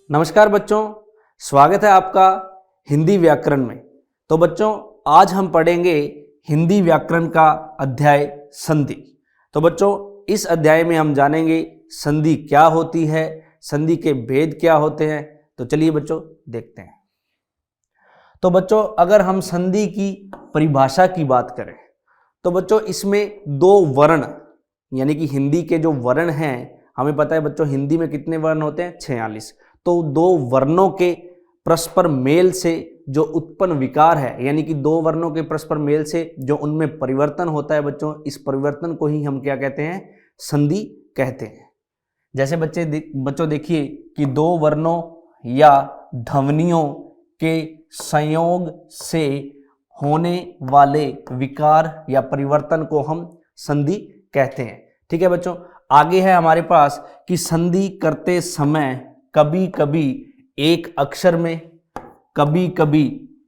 नमस्कार बच्चों, स्वागत है आपका हिंदी व्याकरण में। तो बच्चों, आज हम पढ़ेंगे हिंदी व्याकरण का अध्याय संधि। तो बच्चों, इस अध्याय में हम जानेंगे संधि क्या होती है, संधि के भेद क्या होते हैं। तो चलिए बच्चों देखते हैं। तो बच्चों, अगर हम संधि की परिभाषा की बात करें तो बच्चों इसमें दो वर्ण यानी कि हिंदी के जो वर्ण हैं, हमें पता है बच्चों हिंदी में कितने वर्ण होते हैं, 46। तो दो वर्णों के परस्पर मेल से जो उत्पन्न विकार है, यानी कि दो वर्णों के परस्पर मेल से जो उनमें परिवर्तन होता है बच्चों, इस परिवर्तन को ही हम क्या कहते हैं, संधि कहते हैं। जैसे बच्चों देखिए कि दो वर्णों या ध्वनियों के संयोग से होने वाले विकार या परिवर्तन को हम संधि कहते हैं। ठीक है बच्चों, आगे है हमारे पास कि संधि करते समय कभी कभी एक अक्षर में, कभी कभी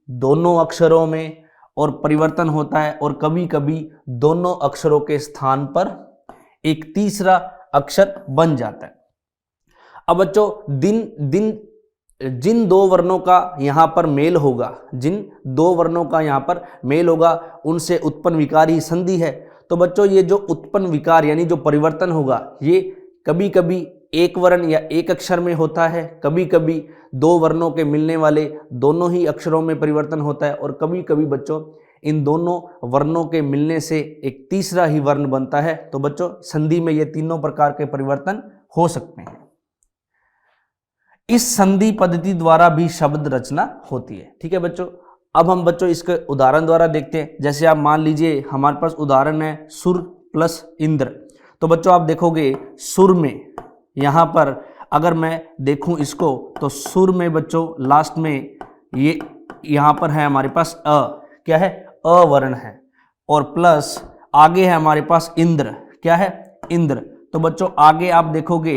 दोनों अक्षरों में और परिवर्तन होता है, और कभी कभी दोनों अक्षरों के स्थान पर एक तीसरा अक्षर बन जाता है। अब बच्चों जिन दो वर्णों का यहाँ पर मेल होगा, जिन दो वर्णों का यहाँ पर मेल होगा, उनसे उत्पन्न विकार ही संधि है। तो बच्चों ये जो उत्पन्न विकार यानी जो परिवर्तन होगा, ये कभी कभी एक वर्ण या एक अक्षर में होता है, कभी कभी दो वर्णों के मिलने वाले दोनों ही अक्षरों में परिवर्तन होता है, और कभी कभी बच्चों इन दोनों वर्णों के मिलने से एक तीसरा ही वर्ण बनता है। तो बच्चों संधि में ये तीनों प्रकार के परिवर्तन हो सकते हैं। इस संधि पद्धति द्वारा भी शब्द रचना होती है। ठीक है बच्चों, अब हम बच्चों इसके उदाहरण द्वारा देखते हैं। जैसे आप मान लीजिए हमारे पास उदाहरण है सुर प्लस इंद्र। तो बच्चों आप देखोगे सुर में यहाँ पर अगर मैं देखूं इसको, तो सुर में बच्चों लास्ट में ये यहाँ पर है हमारे पास अ, क्या है, अ वर्ण है, और प्लस आगे है हमारे पास इंद्र, क्या है, इंद्र। तो बच्चों आगे आप देखोगे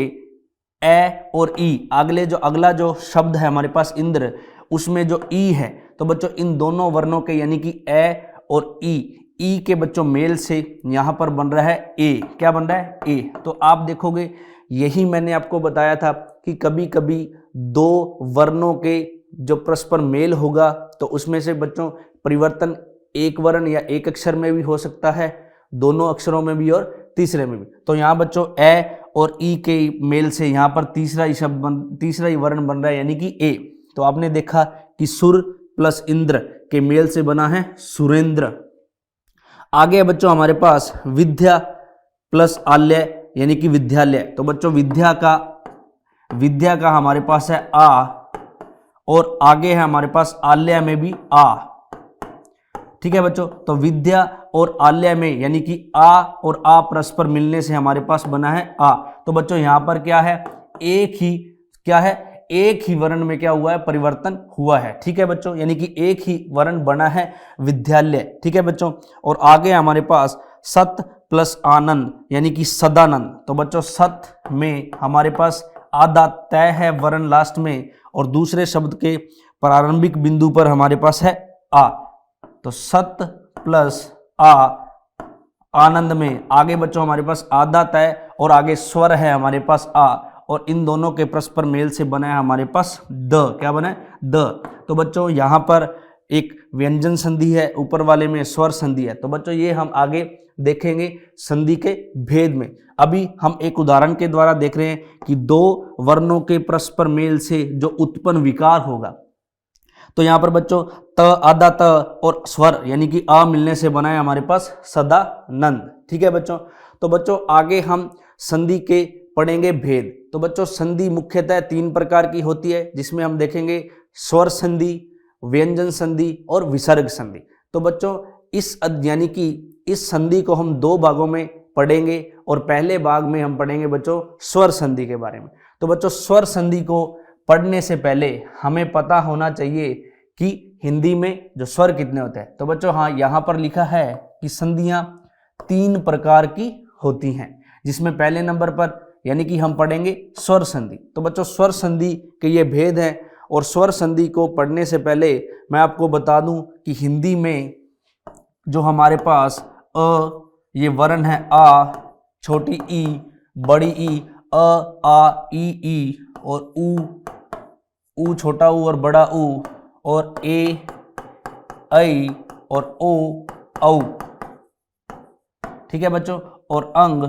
ए और ई, अगला जो शब्द है हमारे पास इंद्र, उसमें जो ई है, तो बच्चों इन दोनों वर्णों के यानी कि ए और ई के बच्चों मेल से यहाँ पर बन रहा है ए, क्या बन रहा है, ए। तो आप देखोगे यही मैंने आपको बताया था कि कभी कभी दो वर्णों के जो परस्पर मेल होगा, तो उसमें से बच्चों परिवर्तन एक वर्ण या एक अक्षर में भी हो सकता है, दोनों अक्षरों में भी और तीसरे में भी। तो यहाँ बच्चों ए और ई के मेल से यहाँ पर तीसरा ही वर्ण बन रहा है, यानी कि ए। तो आपने देखा कि सुर प्लस इंद्र के मेल से बना है सुरेंद्र। आगे बच्चों हमारे पास विद्या प्लस आल्य यानी कि विद्यालय। तो बच्चों विद्या का हमारे पास है आ, और आगे है हमारे पास आल्य में भी आ। ठीक है बच्चों, तो विद्या और आल्य में यानी कि आ और आ परस्पर मिलने से हमारे पास बना है आ। तो बच्चों यहाँ पर क्या है, एक ही वर्ण में क्या हुआ है, परिवर्तन हुआ है। ठीक है बच्चों, यानी कि एक ही वर्ण बना है विद्यालय। ठीक है बच्चों, और आगे हमारे पास सत प्लस आनंद यानी कि सदानंद। तो बच्चों सत में हमारे पास आधा तय है वर्ण लास्ट में, और दूसरे शब्द के प्रारंभिक बिंदु पर हमारे पास है आ। तो सत प्लस आ, आनंद में आगे बच्चों हमारे पास आधा तय और आगे स्वर है हमारे पास आ, और इन दोनों के परस्पर मेल से बना है हमारे पास द, क्या बना है, द। तो बच्चों यहाँ पर एक व्यंजन संधि है, ऊपर वाले में स्वर संधि है। तो बच्चों ये हम आगे देखेंगे संधि के भेद में। अभी हम एक उदाहरण के द्वारा देख रहे हैं कि दो वर्णों के परस्पर मेल से जो उत्पन्न विकार होगा। तो यहाँ पर बच्चों त, आधा त और स्वर यानी कि अ मिलने से बना है हमारे पास सदानंद। ठीक है बच्चों, तो बच्चों आगे हम संधि के पढ़ेंगे भेद। तो बच्चों संधि मुख्यतः तीन प्रकार की होती है, जिसमें हम देखेंगे स्वर संधि, व्यंजन संधि और विसर्ग संधि। तो बच्चों यानी कि इस संधि को हम दो भागों में पढ़ेंगे, और पहले भाग में हम पढ़ेंगे बच्चों स्वर संधि के बारे में। तो बच्चों स्वर संधि को पढ़ने से पहले हमें पता होना चाहिए कि हिंदी में जो स्वर कितने होते हैं। तो बच्चों हाँ, यहाँ पर लिखा है कि संधियां तीन प्रकार की होती हैं, जिसमें पहले नंबर पर यानी कि हम पढ़ेंगे स्वर संधि। तो बच्चों स्वर संधि के ये भेद हैं, और स्वर संधि को पढ़ने से पहले मैं आपको बता दूं कि हिंदी में जो हमारे पास अ ये वर्ण है आ, छोटी ई, बड़ी ई, अ आ ई और उ ऊ छोटा ऊ और बड़ा ऊ, और ए ऐ और ओ औ, ठीक है बच्चों, और अंग,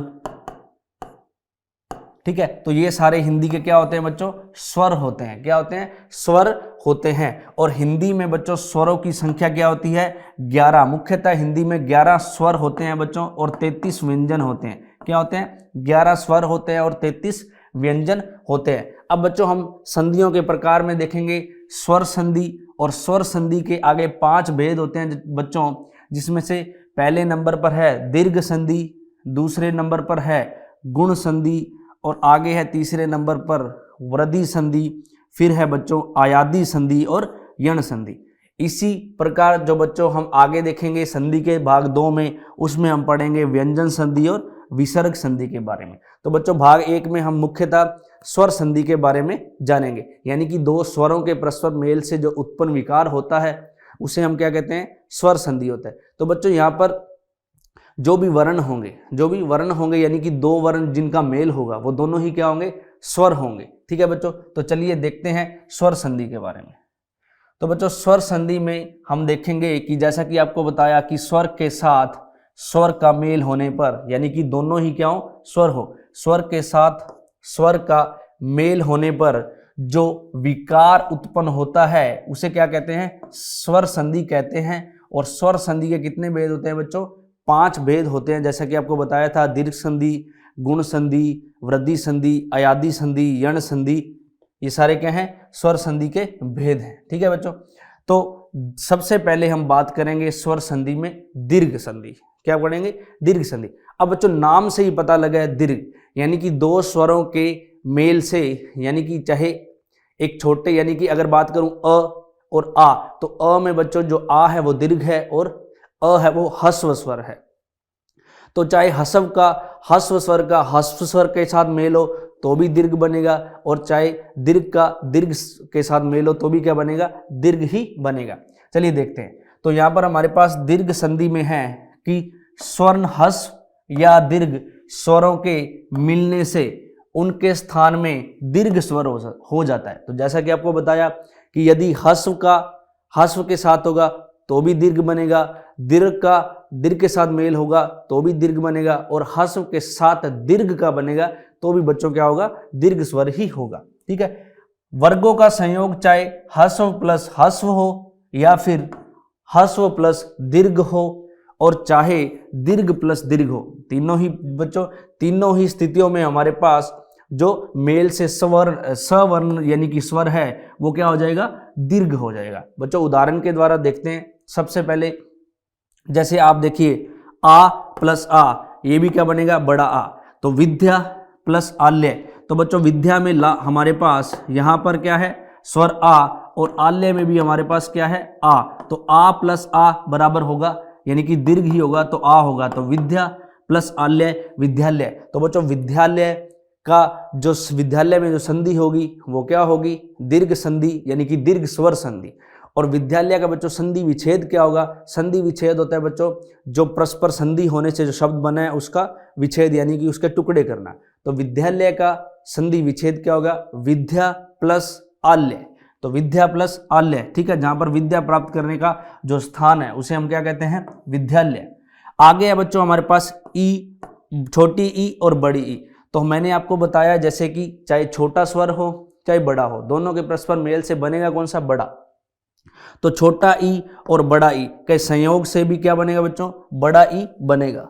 ठीक है। तो ये सारे हिंदी के क्या होते हैं बच्चों, स्वर होते हैं। क्या होते हैं, स्वर होते हैं। और हिंदी में बच्चों स्वरों की संख्या क्या होती है, 11। मुख्यतः हिंदी में 11 स्वर होते हैं बच्चों, और 33 व्यंजन होते हैं। क्या होते हैं, 11 स्वर होते हैं और 33 व्यंजन होते हैं। अब बच्चों हम संधियों के प्रकार में देखेंगे स्वर संधि, और स्वर संधि के आगे 5 भेद होते हैं बच्चों, जिसमें से पहले नंबर पर है दीर्घ संधि, दूसरे नंबर पर है गुण संधि, और आगे है तीसरे नंबर पर वृद्धि संधि, फिर है बच्चों आयादी संधि और यण संधि। इसी प्रकार जो बच्चों हम आगे देखेंगे संधि के भाग 2 में, उसमें हम पढ़ेंगे व्यंजन संधि और विसर्ग संधि के बारे में। तो बच्चों भाग 1 में हम मुख्यतः स्वर संधि के बारे में जानेंगे, यानी कि 2 स्वरों के परस्पर मेल से जो उत्पन्न विकार होता है उसे हम क्या कहते हैं, स्वर संधि होता है। तो बच्चों यहाँ पर जो भी वर्ण होंगे यानी कि 2 वर्ण जिनका मेल होगा वो दोनों ही क्या होंगे, स्वर होंगे। ठीक है बच्चों, तो चलिए देखते हैं स्वर संधि के बारे में। तो बच्चों स्वर संधि में हम देखेंगे कि जैसा कि आपको बताया कि स्वर के साथ स्वर का मेल होने पर, यानी कि दोनों ही क्या हो, स्वर हो, स्वर के साथ स्वर का मेल होने पर जो विकार उत्पन्न होता है उसे क्या कहते हैं, स्वर संधि कहते हैं। और स्वर संधि के कितने भेद होते हैं बच्चों, 5 भेद होते हैं, जैसा कि आपको बताया था दीर्घ संधि, गुण संधि, वृद्धि संधि, अयादी संधि, यण संधि, ये सारे क्या हैं, स्वर संधि के भेद हैं। ठीक है बच्चों, तो सबसे पहले हम बात करेंगे स्वर संधि में दीर्घ संधि। क्या पढ़ेंगे, दीर्घ संधि। अब बच्चों नाम से ही पता लगा है दीर्घ, यानी कि 2 स्वरों के मेल से, यानी कि चाहे एक छोटे, यानी कि अगर बात करूं अ और आ, तो अ में बच्चों जो आ है वो दीर्घ है और अ है वो ह्रस्व स्वर है। तो चाहे हस्व स्वर का हस्व स्वर के साथ मेल हो तो भी दीर्घ बनेगा, और चाहे दीर्घ का दीर्घ के साथ मेल हो तो भी क्या बनेगा, दीर्घ ही बनेगा। चलिए देखते हैं। तो यहाँ पर हमारे पास दीर्घ संधि में है कि स्वर्ण हस्व या दीर्घ स्वरों के मिलने से उनके स्थान में दीर्घ स्वर हो जाता है। तो जैसा कि आपको बताया कि यदि हस्व का हस्व के साथ होगा तो भी दीर्घ बनेगा, दीर्घ का दीर्घ के साथ मेल होगा तो भी दीर्घ बनेगा, और हस्व के साथ दीर्घ का बनेगा तो भी बच्चों क्या होगा, दीर्घ स्वर ही होगा। ठीक है, वर्गों का संयोग चाहे हस्व प्लस हस्व हो या फिर हस्व प्लस दीर्घ हो, और चाहे दीर्घ प्लस दीर्घ हो, तीनों ही बच्चों, तीनों ही स्थितियों में हमारे पास जो मेल से सवर्ण यानी कि स्वर है वो क्या हो जाएगा, दीर्घ हो जाएगा। बच्चों उदाहरण के द्वारा देखते हैं। सबसे पहले जैसे आप देखिए आ प्लस आ, ये भी क्या बनेगा, बड़ा आ। तो विद्या प्लस आल्य, तो बच्चों विद्या में ला हमारे पास यहाँ पर क्या है, स्वर आ, और आल्य में भी हमारे पास क्या है, आ। तो आ प्लस आ बराबर होगा, यानी कि दीर्घ ही होगा तो आ होगा। तो विद्या प्लस आल्य विद्यालय। तो बच्चों विद्यालय का जो विद्यालय में जो संधि होगी वो क्या होगी, दीर्घ संधि, यानी कि दीर्घ स्वर संधि। और विद्यालय का बच्चों संधि विच्छेद क्या होगा, संधि विच्छेद होता है बच्चों जो परस्पर संधि होने से जो शब्द बना है उसका विच्छेद, यानी कि उसके टुकड़े करना। तो विद्यालय का संधि विच्छेद क्या होगा, विद्या प्लस आल्य। तो विद्या प्लस आल्य, ठीक है, जहां पर विद्या प्राप्त करने का जो स्थान है उसे हम क्या कहते हैं, विद्यालय। आगे है बच्चों हमारे पास ई, छोटी ई और बड़ी ई। तो मैंने आपको बताया जैसे कि चाहे छोटा स्वर हो चाहे बड़ा हो, दोनों के परस्पर मेल से बनेगा कौन सा, बड़ा। तो छोटा ई और बड़ा ई के संयोग से भी क्या बनेगा बच्चों, बड़ा ई बनेगा।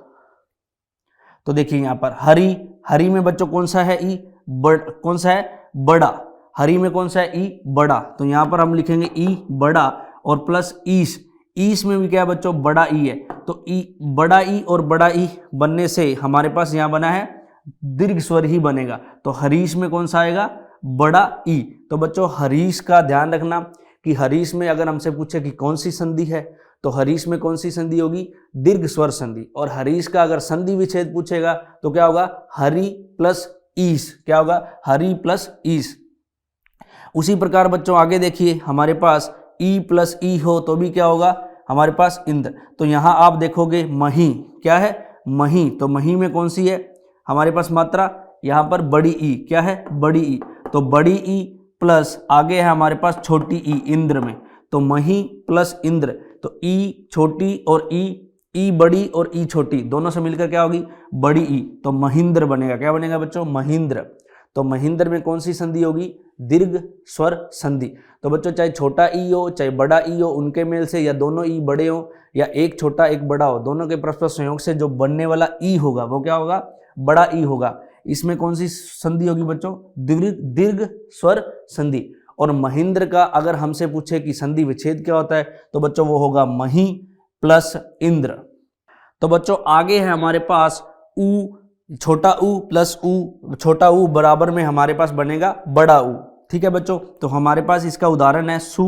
तो देखिए यहां पर हरी, हरी में बच्चों कौन सा है, ई कौन सा है, बड़ा। हरी में कौन सा है, ई बड़ा। तो यहां पर हम लिखेंगे ई बड़ा और प्लस ईस, ईस में भी क्या है बच्चों, बड़ा ई है। तो ई, बड़ा ई और बड़ा ई बनने से हमारे पास यहां बना है दीर्घ स्वर ही बनेगा। तो हरीश में कौन सा आएगा, बड़ा ई। तो बच्चों हरीश का ध्यान रखना कि हरीश में अगर हमसे पूछे कि कौन सी संधि है तो हरीश में कौन सी संधि होगी, दीर्घ स्वर संधि। और हरीश का अगर संधि विच्छेद पूछेगा तो क्या होगा, हरि प्लस ईस, क्या होगा, हरि प्लस ईस। उसी प्रकार बच्चों आगे देखिए हमारे पास ई प्लस ई हो तो भी क्या होगा, हमारे पास इंद्र। तो यहां आप देखोगे मही, क्या है, मही। तो मही में कौन सी है हमारे पास मात्रा, यहां पर बड़ी ई, क्या है, बड़ी ई। तो बड़ी ई प्लस आगे है हमारे पास छोटी ई इंद्र में, तो मही प्लस इंद्र, तो ई छोटी और ई बड़ी और ई छोटी दोनों से मिलकर क्या होगी बड़ी ई, तो महेंद्र बनेगा। क्या बनेगा बच्चों महेंद्र। तो महेंद्र में कौन सी संधि होगी दीर्घ स्वर संधि। तो बच्चों चाहे छोटा ई हो चाहे बड़ा ई हो, उनके मेल से या दोनों ई बड़े हो या एक छोटा एक बड़ा हो, दोनों के परस्पर संयोग से जो बनने वाला ई होगा वो क्या होगा बड़ा ई होगा। इसमें कौन सी संधि होगी बच्चों दीर्घ स्वर संधि। और महेंद्र का अगर हमसे पूछे कि संधि विच्छेद क्या होता है तो बच्चों वो होगा मही प्लस इंद्र। तो बच्चों आगे है हमारे पास ऊ, छोटा ऊ प्लस ऊ, छोटा ऊ बराबर में हमारे पास बनेगा बड़ा ऊ। ठीक है बच्चों, तो हमारे पास इसका उदाहरण है सु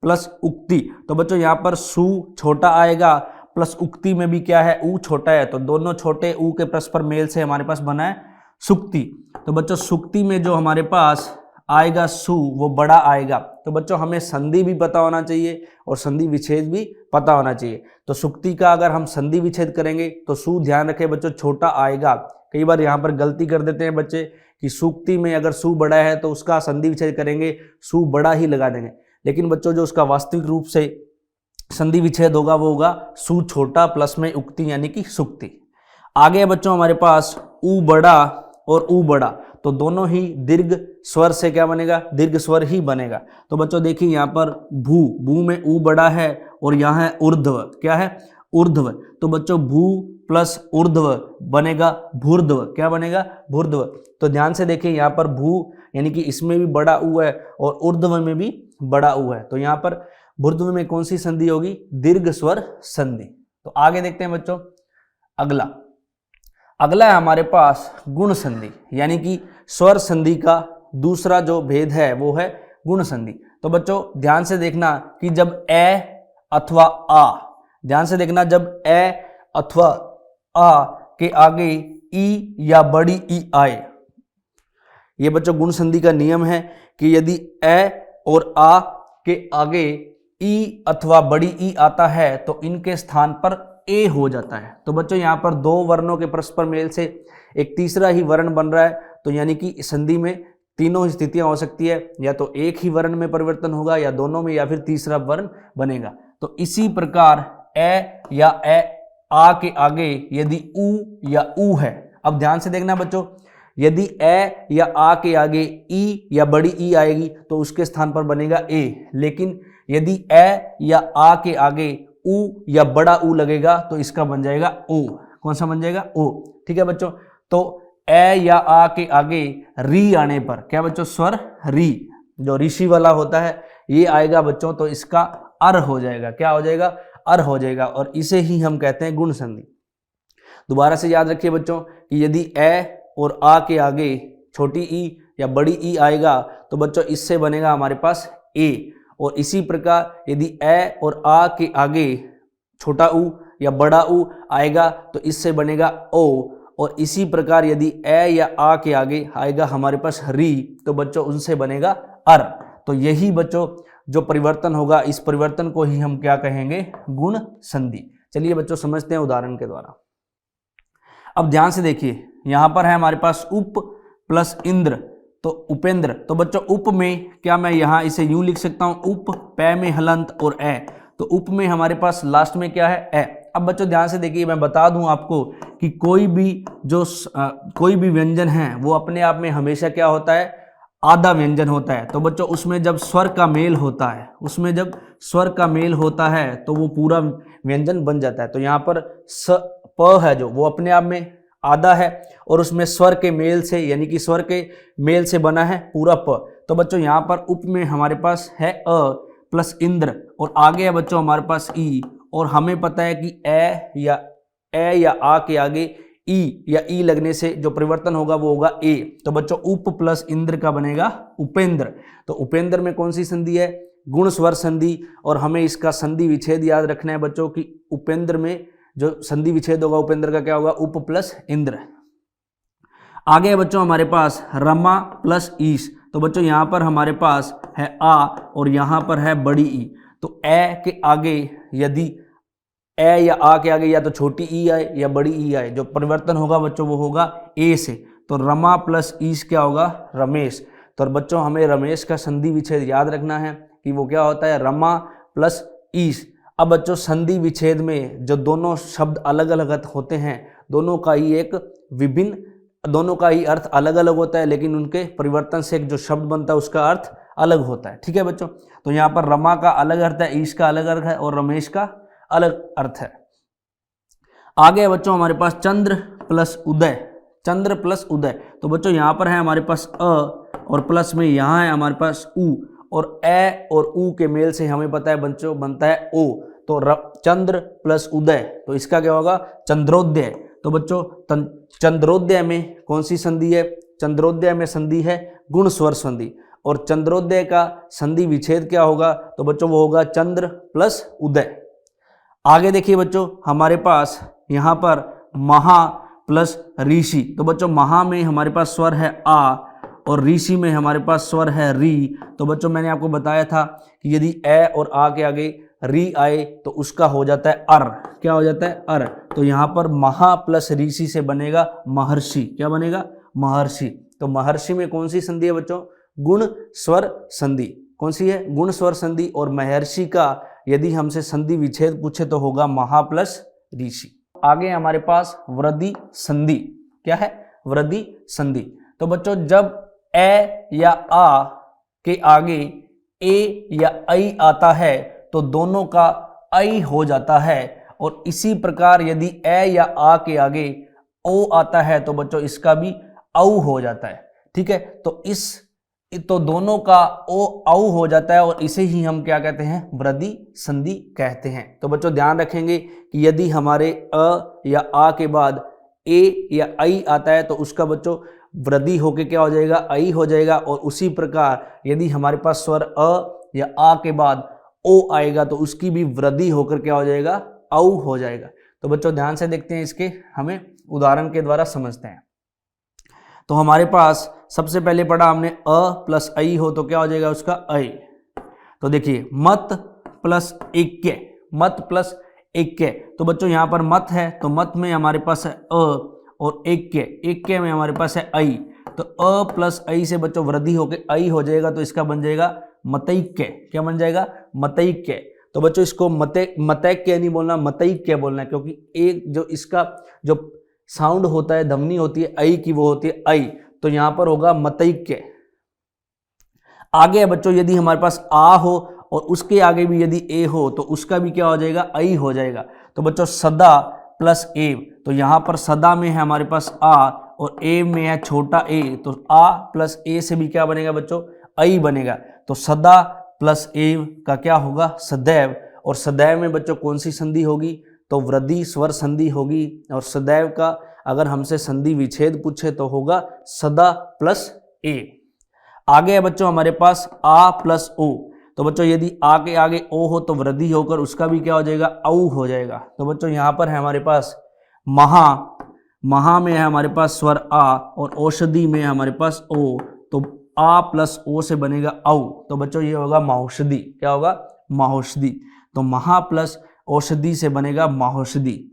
प्लस उक्ति। तो बच्चों यहाँ पर सु छोटा आएगा प्लस उक्ति में भी क्या है ऊ छोटा है, तो दोनों छोटे ऊ के परस्पर मेल से हमारे पास बना है सुक्ति। तो बच्चों सुक्ति में जो हमारे पास आएगा सु वो बड़ा आएगा। तो बच्चों हमें संधि भी पता होना चाहिए और संधि विच्छेद भी पता होना चाहिए। तो सुक्ति का अगर हम संधि विच्छेद करेंगे तो सु ध्यान रखें बच्चों छोटा आएगा। कई बार यहाँ पर गलती कर देते हैं बच्चे कि सुक्ति में अगर सु बड़ा है तो उसका संधि विच्छेद करेंगे सु बड़ा ही लगा देंगे, लेकिन बच्चों जो उसका वास्तविक रूप से संधि विच्छेद होगा वो होगा सु छोटा प्लस में उक्ति यानी कि सुक्ति। आगे है बच्चों हमारे पास ऊ बड़ा और ऊ बड़ा, तो दोनों ही दीर्घ स्वर से क्या बनेगा दीर्घ स्वर ही बनेगा। तो बच्चों देखिए यहाँ पर भू में ऊ बड़ा है और यहाँ है ऊर्ध्व, क्या है ऊर्ध्व। तो बच्चों भू प्लस ऊर्ध्व बनेगा भूर्ध्व, क्या बनेगा भूर्ध्व। तो ध्यान से देखिए यहाँ पर भू यानी कि इसमें भी बड़ा ऊ है और ऊर्ध्व में भी बड़ा ऊ है, तो यहाँ पर भूर्ध्व में कौन सी संधि होगी दीर्घ स्वर संधि। तो आगे देखते हैं बच्चों अगला है हमारे पास गुण संधि, यानी कि स्वर संधि का दूसरा जो भेद है वो है गुण संधि। तो बच्चों ध्यान से देखना कि जब ए अथवा आ, ध्यान से देखना जब ए अथवा आ के आगे ई या बड़ी ई आए, ये बच्चों गुण संधि का नियम है कि यदि ए और आ के आगे ई अथवा बड़ी ई आता है तो इनके स्थान पर ए हो जाता है। तो बच्चों यहाँ पर दो वर्णों के परस्पर मेल से एक तीसरा ही वर्ण बन रहा है, तो यानी कि संधि में तीनों स्थितियां हो सकती है, या तो एक ही वर्ण में परिवर्तन होगा या दोनों में या फिर तीसरा वर्ण बनेगा। तो इसी प्रकार ए या ए आ के आगे यदि ऊ या ऊ है, अब ध्यान से देखना बच्चों यदि ए या आ के आगे ई या बड़ी ई आएगी तो उसके स्थान पर बनेगा ए, लेकिन यदि ए या आ के आगे ऊ या बड़ा ऊ लगेगा तो इसका बन जाएगा ओ। कौन सा बन जाएगा ओ। ठीक है बच्चों, तो ए या आ के आगे री आने पर क्या बच्चों स्वर री जो ऋषि वाला होता है ये आएगा बच्चों, तो इसका अर हो जाएगा, क्या हो जाएगा अर हो जाएगा, और इसे ही हम कहते हैं गुण संधि। दोबारा से याद रखिए बच्चों कि यदि ए और आ के आगे छोटी ई या बड़ी ई आएगा तो बच्चों इससे बनेगा हमारे पास ए, और इसी प्रकार यदि ए और आ के आगे छोटा ऊ या बड़ा ऊ आएगा तो इससे बनेगा ओ, और इसी प्रकार यदि ए या आ के आगे आएगा हमारे पास री तो बच्चों उनसे बनेगा अर। तो यही बच्चों जो परिवर्तन होगा इस परिवर्तन को ही हम क्या कहेंगे गुण संधि। चलिए बच्चों समझते हैं उदाहरण के द्वारा। अब ध्यान से देखिए यहां पर है हमारे पास उप प्लस इंद्र, तो उपेंद्र। तो बच्चों उप में क्या मैं यहाँ इसे यूं लिख सकता हूं उप पै में हलंत और ए, तो उप में हमारे पास लास्ट में क्या है ए। अब बच्चों ध्यान से देखिए मैं बता दूं आपको कि कोई भी व्यंजन है वो अपने आप में हमेशा क्या होता है आधा व्यंजन होता है। तो बच्चों उसमें जब स्वर का मेल होता है तो वो पूरा व्यंजन बन जाता है। तो यहाँ पर स प है जो वो अपने आप में आधा है और उसमें स्वर के मेल से यानी कि स्वर के मेल से बना है पूरा प। तो बच्चों यहाँ पर उप में हमारे पास है अ प्लस इंद्र और आगे है बच्चों हमारे पास ई, और हमें पता है कि ए या आ के आगे ई या ई लगने से जो परिवर्तन होगा वो होगा ए। तो बच्चों उप प्लस इंद्र का बनेगा उपेंद्र। तो उपेंद्र में कौन सी संधि है गुण स्वर संधि, और हमें इसका संधि विच्छेद याद रखना है बच्चों कि उपेंद्र में जो संधि विच्छेद होगा उपेंद्र का क्या होगा उप प्लस इंद्र। आगे है बच्चों हमारे पास रमा प्लस ईश। तो बच्चों यहाँ पर हमारे पास है आ और यहाँ पर है बड़ी ई। तो ए के आगे यदि ए या आ के आगे या तो छोटी ई आए या बड़ी ई आए, जो परिवर्तन होगा बच्चों वो होगा ए से। तो रमा प्लस ईश क्या होगा रमेश। तो बच्चों हमें रमेश का संधि विच्छेद याद रखना है कि वो क्या होता है, रमा प्लस ईश। अब बच्चों संधि विच्छेद में जो दोनों शब्द अलग अलग होते हैं, दोनों का ही अर्थ अलग अलग होता है, लेकिन उनके परिवर्तन से एक जो शब्द बनता है उसका अर्थ अलग होता है। ठीक है बच्चों, तो यहाँ पर रमा का अलग अर्थ है, ईश का अलग अर्थ है और रमेश का अलग अर्थ है। आगे है बच्चों हमारे पास चंद्र प्लस उदय। चंद्र प्लस उदय, तो बच्चों यहाँ पर है हमारे पास अ और प्लस में यहाँ है हमारे पास उ, और ए और उ के मेल से हमें पता है बच्चों बनता है ओ। तो चंद्र प्लस उदय, तो इसका क्या होगा, चंद्रोदय। तो बच्चों चंद्रोदय में कौन सी संधि है, चंद्रोदय में संधि है गुण स्वर संधि, और चंद्रोदय का संधि विच्छेद क्या होगा, तो बच्चों वो होगा चंद्र प्लस उदय। आगे देखिए बच्चों हमारे पास यहाँ पर महा प्लस ऋषि। तो बच्चों महा में हमारे पास स्वर है आ और ऋषि में हमारे पास स्वर है री। तो बच्चों मैंने आपको बताया था कि यदि ए और आ के आगे री आए तो उसका हो जाता है अर। क्या हो जाता है, अर। तो यहाँ पर महा प्लस ऋषि से बनेगा महर्षि। क्या बनेगा, महर्षि। तो महर्षि में कौन सी संधि है बच्चों, गुण स्वर संधि। कौन सी है, गुण स्वर संधि। और महर्षि का यदि हमसे संधि विच्छेद पूछे तो होगा महा प्लस ऋषि। आगे हमारे पास वृद्धि संधि। क्या है, वृद्धि संधि। तो बच्चों जब ए या आ के आगे ए या ऐ आता है तो दोनों का ऐ हो जाता है, और इसी प्रकार यदि ए या आ के आगे ओ आता है तो बच्चों इसका भी औ हो जाता है। ठीक है, तो दोनों का ओ औ हो जाता है, और इसे ही हम क्या कहते हैं, वृद्धि संधि कहते हैं। तो बच्चों ध्यान रखेंगे कि यदि हमारे अ या आ के बाद ए या ऐ आता है तो उसका बच्चों वृद्धि होके क्या हो जाएगा, ऐ हो जाएगा। और उसी प्रकार यदि हमारे पास स्वर अ या आ के बाद ओ आएगा तो उसकी भी वृद्धि होकर क्या हो जाएगा, औ हो जाएगा। तो बच्चों ध्यान से देखते हैं, इसके हमें उदाहरण के द्वारा समझते हैं। तो हमारे पास सबसे पहले पढ़ा हमने अ प्लस ऐ हो तो क्या हो जाएगा उसका ऐ। तो देखिए मत प्लस एक्य, मत प्लस एक्य। तो बच्चों यहाँ पर मत है तो मत में हमारे पास है अ, और एक्य में हमारे पास है ऐ। तो अ प्लस ऐ से बच्चों वृद्धि होकर ऐ हो जाएगा, तो इसका बन जाएगा मतैक्य। क्या बन जाएगा, मतैक्य। तो बच्चों इसको मतैक्य नहीं बोलना, मतैक्य बोलना है, क्योंकि एक जो इसका जो साउंड होता है, ध्वनि होती है ऐ की, वो होती है ऐ। तो यहां पर होगा मतैक्य। आगे है बच्चों यदि हमारे पास आ हो और उसके आगे भी यदि ए हो तो उसका भी क्या हो जाएगा, ऐ हो जाएगा। तो बच्चों सदा प्लस एव, तो यहां पर सदा में है हमारे पास आ और ए में है छोटा ए, तो आ प्लस ए से भी क्या बनेगा बच्चों, ऐ बनेगा। तो सदा प्लस एव का क्या होगा, सदैव। और सदैव में बच्चों कौन सी संधि होगी, तो वृद्धि स्वर संधि होगी। और सदैव का अगर हमसे संधि विच्छेद पूछे तो होगा सदा प्लस ए। आगे है बच्चों हमारे पास आ प्लस ओ। तो बच्चों यदि आ के आगे ओ हो तो वृद्धि होकर उसका भी क्या हो जाएगा, औ हो जाएगा। तो बच्चों यहाँ पर है हमारे पास महा में है हमारे पास स्वर आ और औषधि में है हमारे पास ओ। तो आ प्लस ओ से बनेगा औ। तो बच्चों ये होगा महौषधि। क्या होगा, महौषधि। तो महा प्लस औषधि से बनेगा महौषधि।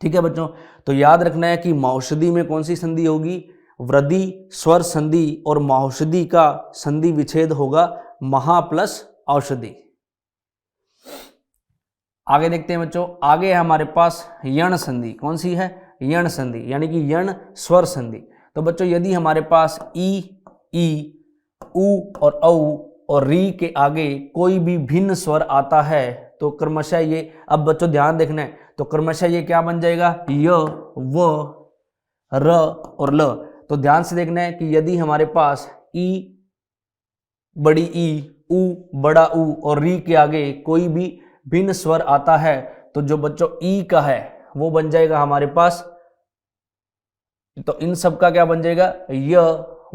ठीक है बच्चों, तो याद रखना है कि महौषधि में कौन सी संधि होगी, वृद्धि स्वर संधि, और महौषधि का संधि विच्छेद होगा महा प्लस औषधि। आगे देखते हैं बच्चों, आगे हमारे पास यण संधि। कौन सी है, यण संधि, यानी कि यण स्वर संधि। तो बच्चों यदि हमारे पास ई उ और औ और री के आगे कोई भी भिन्न स्वर आता है तो क्रमशः ये, अब बच्चों ध्यान देखना है, तो क्रमशः ये क्या बन जाएगा, य व र और ल। तो ध्यान से देखना है कि यदि हमारे पास ई बड़ी ई, उ बड़ा उ और री के आगे कोई भी भिन्न स्वर आता है तो जो बच्चों ई का है वो बन जाएगा हमारे पास, तो इन सब का क्या बन जाएगा, य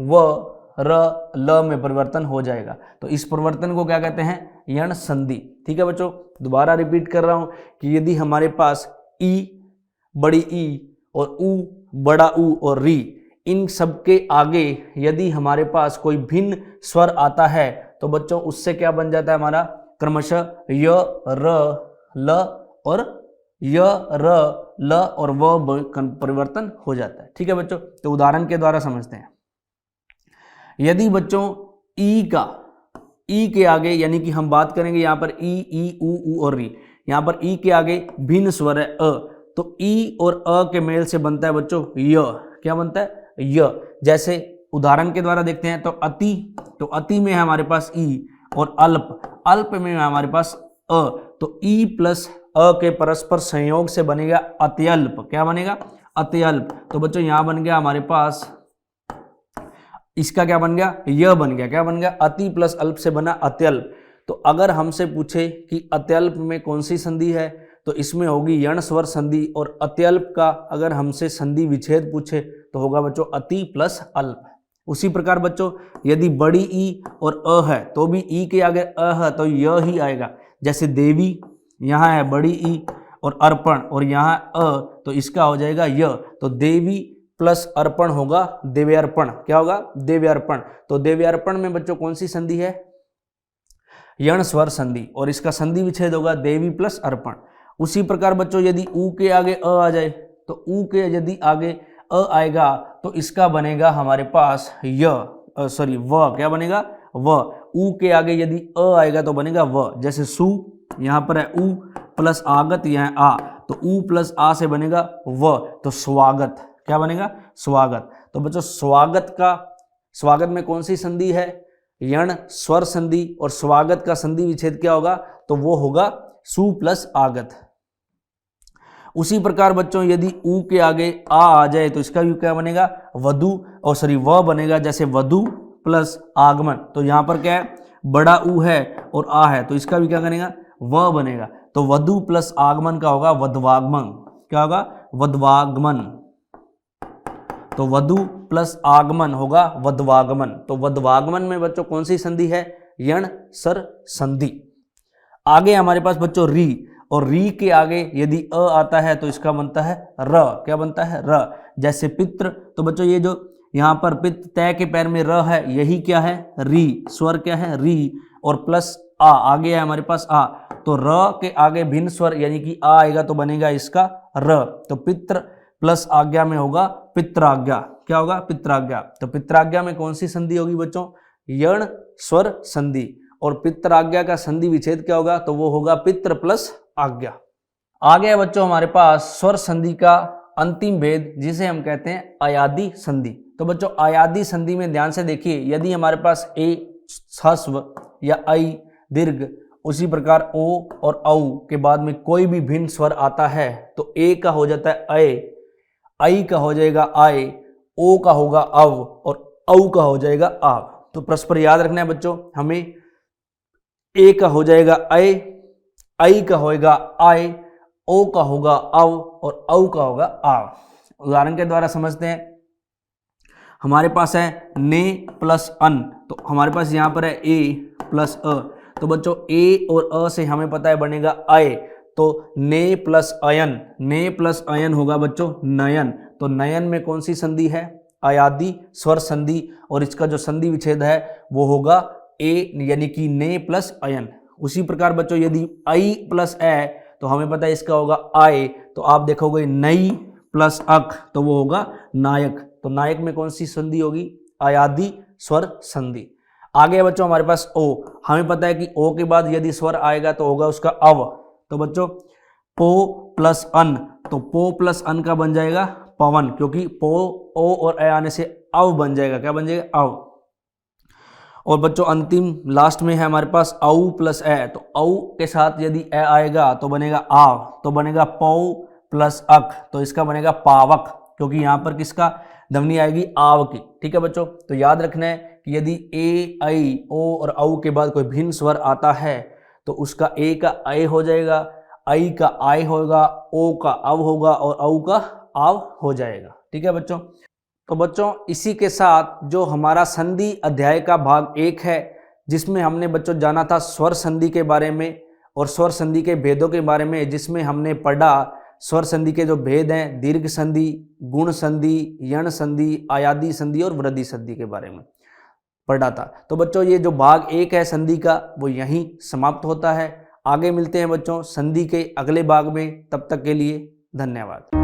व र ल में परिवर्तन हो जाएगा। तो इस परिवर्तन को क्या कहते हैं, यण संधि। ठीक है बच्चों, दोबारा रिपीट कर रहा हूं कि यदि हमारे पास ई बड़ी ई और उ बड़ा उ और री, इन सब के आगे यदि हमारे पास कोई भिन्न स्वर आता है तो बच्चों उससे क्या बन जाता है हमारा, क्रमशः य र ल और य र ल और व परिवर्तन हो जाता है। ठीक है बच्चों, तो उदाहरण के द्वारा समझते हैं। यदि बच्चों ई के आगे, यानी कि हम बात करेंगे यहाँ पर ई ऊ और री, यहाँ पर ई के आगे भिन्न स्वर है अ, तो ई और अ के मेल से बनता है बच्चों य। क्या बनता है? य। जैसे उदाहरण के द्वारा देखते हैं तो अति, तो अति में है हमारे पास ई, और अल्प में है हमारे पास अ, तो ई प्लस अ के परस्पर संयोग से बनेगा अत्यल्प। क्या बनेगा? अत्यल्प। तो बच्चों यहां बन गया हमारे पास, इसका क्या बन गया? यह बन गया। क्या बन गया? अति प्लस अल्प से बना अत्यल्प। तो अगर हमसे पूछे कि अत्यल्प में कौन सी संधि है, तो इसमें होगी यण स्वर संधि, और अत्यल्प का अगर हमसे संधि विच्छेद पूछे तो होगा बच्चों अति प्लस अल्प। उसी प्रकार बच्चों यदि बड़ी ई और अ है तो भी ई के आगे अ है तो य ही आएगा। जैसे देवी, यहाँ है बड़ी ई और अर्पण, और यहाँ अ, तो इसका हो जाएगा य। तो देवी प्लस अर्पण होगा देव्यार्पण। क्या होगा? देव्यार्पण। तो देव्यार्पण में बच्चों कौन सी संधि है? यण स्वर संधि, और इसका संधि विच्छेद होगा देवी प्लस अर्पण। उसी प्रकार बच्चों यदि ऊ के आगे अ आ जाए, तो ऊ के यदि आगे अ आएगा तो इसका बनेगा हमारे पास व। क्या बनेगा? व। ऊ के आगे यदि अ आएगा तो बनेगा व। जैसे सु, यहाँ पर है ऊ प्लस आगत, यहाँ आ, तो ऊ प्लस आ से बनेगा व, तो स्वागत। क्या बनेगा? स्वागत। तो बच्चों स्वागत में कौन सी संधि है? यण स्वर संधि, और स्वागत का संधि विच्छेद क्या होगा? तो वो होगा सु प्लस आगत। उसी प्रकार बच्चों यदि ऊ के आगे आ जाए तो इसका भी क्या बनेगा? व बनेगा। जैसे वधु प्लस आगमन, तो यहाँ पर क्या है? बड़ा ऊ है और आ है, तो इसका भी क्या बनेगा? व बनेगा। तो वधु प्लस आगमन का होगा वधवागमन। क्या होगा? वधवागमन। तो वधु प्लस आगमन होगा वधवागमन। तो वधवागमन में बच्चों कौन सी संधि है? यण सर संधि। आगे हमारे पास बच्चों री, और री के आगे यदि अ आता है तो इसका बनता है र। क्या बनता है? र। जैसे पितृ, तो बच्चों ये जो यहाँ पर पित तय के पैर में र है, यही क्या है? री। स्वर क्या है? री, और प्लस आ आगे है हमारे पास आ, तो र के आगे भिन्न स्वर यानी कि आ आएगा तो बनेगा इसका र। तो पितृ प्लस आज्ञा में होगा पित्राज्ञा। क्या होगा? पित्राज्ञा। तो पित्राज्ञा में कौन सी संधि होगी बच्चों? यण स्वर संधि, और पित्राज्ञा का संधि विच्छेद क्या होगा? तो वो होगा पितृ प्लस आज्ञा। आगे है बच्चों हमारे पास स्वर संधि का अंतिम भेद, जिसे हम कहते हैं अयादी संधि। तो बच्चों अयादी संधि में ध्यान से देखिए, यदि हमारे पास ए ह्स्व या ऐ दीर्घ, उसी प्रकार ओ और औ के बाद में कोई भी भिन्न स्वर आता है तो ए का हो जाता है ऐ का हो जाएगा आए, ओ का होगा अव, और औ का हो जाएगा आव। तो परस्पर याद रखना है बच्चों हमें, ए का हो जाएगा ऐ का होगा आए, ओ का होगा अव, और औ का होगा आव। उदाहरण के द्वारा समझते हैं। हमारे पास है ने प्लस अन, तो हमारे पास यहाँ पर है ए प्लस अ, तो बच्चों ए और अ से हमें पता है बनेगा आए, तो ने प्लस अयन होगा बच्चों नयन। तो नयन में कौन सी संधि है? अयादी स्वर संधि, और इसका जो संधि विच्छेद है वो होगा ए यानी कि ने प्लस अयन। उसी प्रकार बच्चों यदि आई प्लस ए, तो हमें पता है इसका होगा आए, तो आप देखोगे नई प्लस अक, तो वो होगा नायक। तो नायक में कौन सी संधि होगी? अयादी स्वर संधि। आगे बच्चों हमारे पास ओ, हमें पता है कि ओ के बाद यदि स्वर आएगा तो होगा उसका अव। तो बच्चों पो प्लस अन, तो पो प्लस अन का बन जाएगा पवन, क्योंकि पो ओ और ए आने से अव बन जाएगा। क्या बन जाएगा? अव। और बच्चों अंतिम लास्ट में है हमारे पास औ प्लस ए, तो औ के साथ यदि ए आएगा तो बनेगा आव, तो बनेगा पौ प्लस अक, तो इसका बनेगा पावक, क्योंकि यहाँ पर किसका ध्वनि आएगी? आव की। ठीक है बच्चों, तो याद रखना है कि यदि ए ऐ ओ और औ के बाद कोई भिन्न स्वर आता है तो उसका ए का ऐ हो जाएगा, ऐ का आय होगा, ओ का अव होगा, और औ का आव हो जाएगा। ठीक है बच्चों, तो बच्चों इसी के साथ जो हमारा संधि अध्याय का भाग 1 है, जिसमें हमने बच्चों जाना था स्वर संधि के बारे में और स्वर संधि के भेदों के बारे में, जिसमें हमने पढ़ा स्वर संधि के जो भेद हैं, दीर्घ संधि, गुण संधि, यण संधि, आयादी संधि और वृद्धि संधि के बारे में पढ़ा था। तो बच्चों ये जो भाग 1 है संधि का वो यहीं समाप्त होता है। आगे मिलते हैं बच्चों संधि के अगले भाग में, तब तक के लिए धन्यवाद।